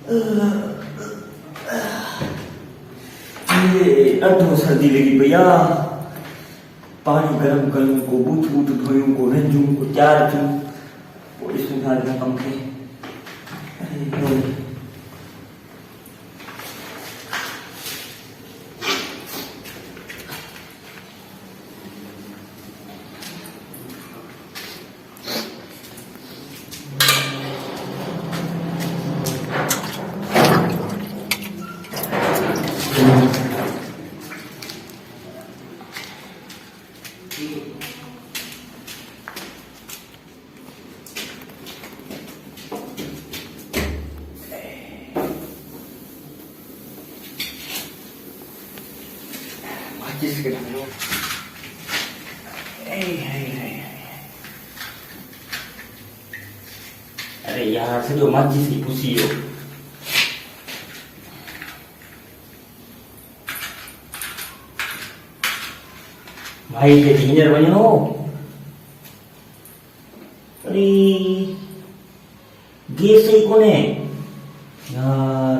ये अड्डो सर्दी लगी भैया। पानी गरम करूं को बूथ बूथ धोयूं को रंजूं को तैयार थूं वो इसमें धार का कम थे। अरे यार से जो माचिस की पुसी हो भाई के इंजीनियर बनो। अरे गैस ही कोने यार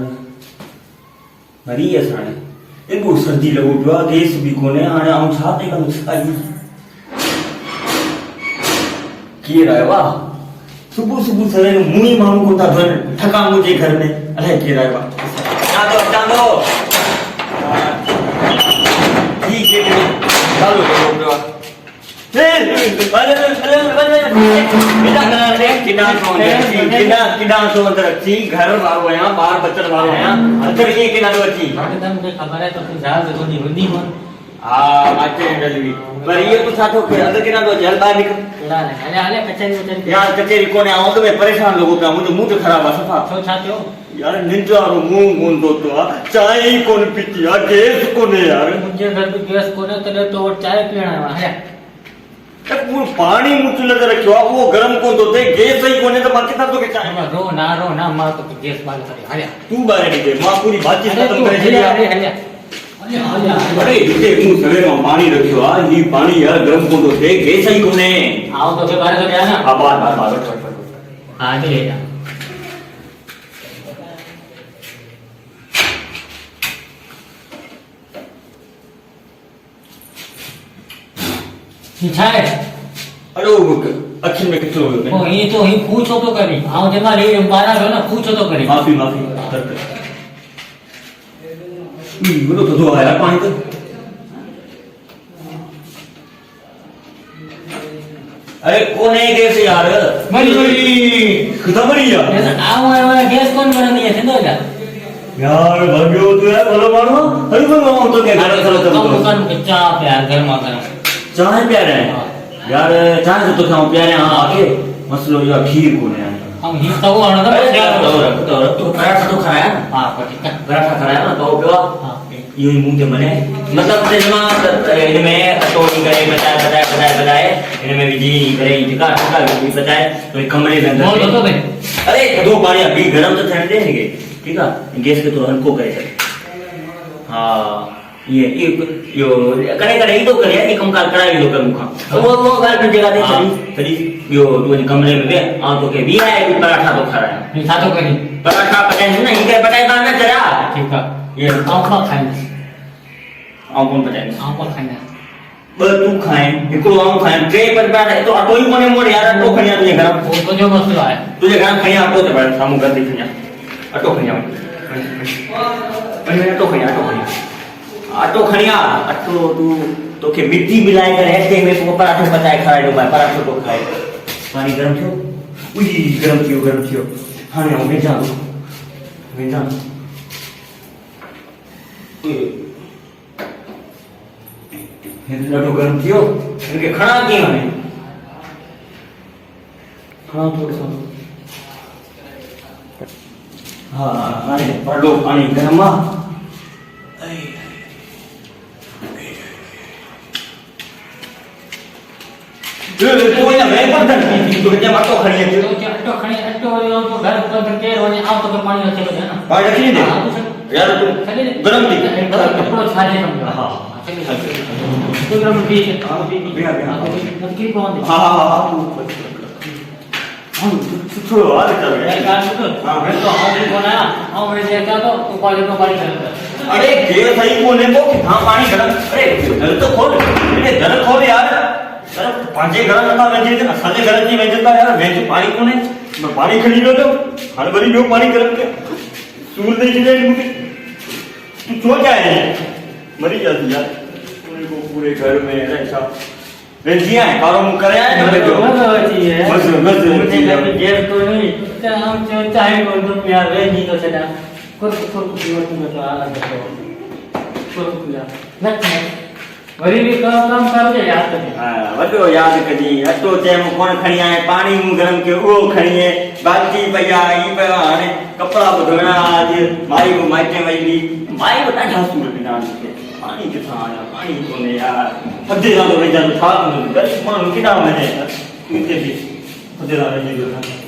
मरी है साने एगो सर्दी लगो पियो गैस भी कोने हाने आऊं छाते का आई की रहवा सुबह सुबह सवेरे मुनी मांगू को ता धन ठका मुझे घर में अरे की रहवा चांदो ठीक है चालू करो पियो घर वारो आया बाहर बच्चन वारो आया अंदर ये के नालो अच्छी मुझे खबर है तो तू जहाज गोदी हुंदी मन हां माचे डलवी पर ये तो साथो के अंदर के नालो जल बाहर निकल केड़ा ने अरे आले कचेरी यार कचेरी कोने आओ तो मैं परेशान लोगो का मुझे मुंह खराब है सफा छो छातो यार निंजारो मुंह गुन दो तो चाय कोन पीती आ गैस कोने यार मुझे घर पे गैस कोने तो चाय पीना है वो पानी मुझ लगे रखियो वो गरम को दोते गैस ही कोने तो बाकी था तो के चाहे रो ना मां तो गैस बाल करे हरिया तू बाहर निकले मां पूरी बातचीत खत्म करे चली हरिया अरे इते मुंह सवे में पानी रखियो आ ये पानी यार गरम को दोते गैस ही कोने आओ तो के बाहर तो गया ना हां बार हां ले जा छाए अरे अखिन में कितो हो ओ ये तो ही पूछो तो करी आओ जमा ले बारा हो ना पूछो तो करी माफी बोलो तो आया पानी तो अरे कौन है गैस यार मरी खत्म मरी यार आओ गैस कौन बना नहीं है तो यार भाग्यो तू यार बोलो मारो अरे मैं तो क्या चलो कम चाय प्यार गरमा गरम चाय प्यारे हैं यार चाय तो खाओ प्यारे हां आगे मसलो या खीर को ने हम ही तो आना तो तो पराठा तो खाया हां ठीक है पराठा खाया ना तो पियो हां ये मुंह के बने मतलब जमा इनमें टोनी करे बताए इनमें भी जी करे टिका भी बताए तो कमरे में अंदर तो अरे दो पानी अभी गरम तो ठंडे देंगे ठीक है गैस के तो हल्को करे हां ये यो करे ही तो करे ये कम काल करा भी तो करूंगा वो गाल पे जगह दे चली यो तो कमरे में बे आ तो के भी है पराठा तो खा रहा है था तो करी पराठा पकाए ना इनके पकाए ना जरा ठीक है ये आम खाएंगे आम कौन पकाए आम खाएंगे ब तू खाए इको आम खाए के पर पराठा तो ऑटो ही कोने मोड़ यार ऑटो खनिया तुझे घर वो तो जो मसला है तुझे घर खनिया ऑटो से बैठ सामू कर दे खनिया ऑटो खनिया मैं तो खनिया ऑटो खनिया ऑटो तू तो के मिट्टी मिलाए कर ऐसे में को पराठा पकाए खाए दो मैं पराठा तो खाए पानी गरम थियो उई गरम थियो हां मैं जा ये तो गरम थियो इनके खड़ा किया है खड़ा थोड़ा सा हां अरे पड़ो पानी गरम तो ये मैं बर्तन तो क्या ऑटो खड़ी है ऑटो तो घर पर के रोने आप तो पानी रखे हो ना पानी रखी दे यार तू गरम थी थोड़ा छाले समझो हां तो गरम थी हां भी तो की कौन हां छोड़ो आ कर यार काम तो हाँ। मैं तो आऊं भी कोना आऊं मैं देखा तो कॉलेज में पानी करता अरे देर सही कोने को हाँ पानी गरम अरे घर तो खोल मेरे घर खोल यार अरे पांचे घर का मैं जे ना साले घर की मैं जता यार मैं तो पानी कोने मैं पानी खड़ी लो तो हर बड़ी लो पानी गरम के सूर दे दे मुझे तू सो जाए मरी जाती यार पूरे को पूरे घर में ऐसा रेजिया है कारो मुंह करे आए ना देखो बस मुझे लगे जेल तो नहीं क्या हम चाहे बोल दो यार वे नहीं तो चला कर जीवन में तो आला देखो कर वरी भी काम कर दे यार तो हां वडो याद कदी अटो टेम कोन खणी आए पानी मु गरम के ओ खणी है बाल्टी पया ई पया हाने कपड़ा धोना आज माई को माइटे वईली माई को ॾाढा सूर बिना के पानी किथां आया पानी कोने यार फदे दा तो वेजा था गरीब माण्हू किना वञे इते भी फदे दा वञे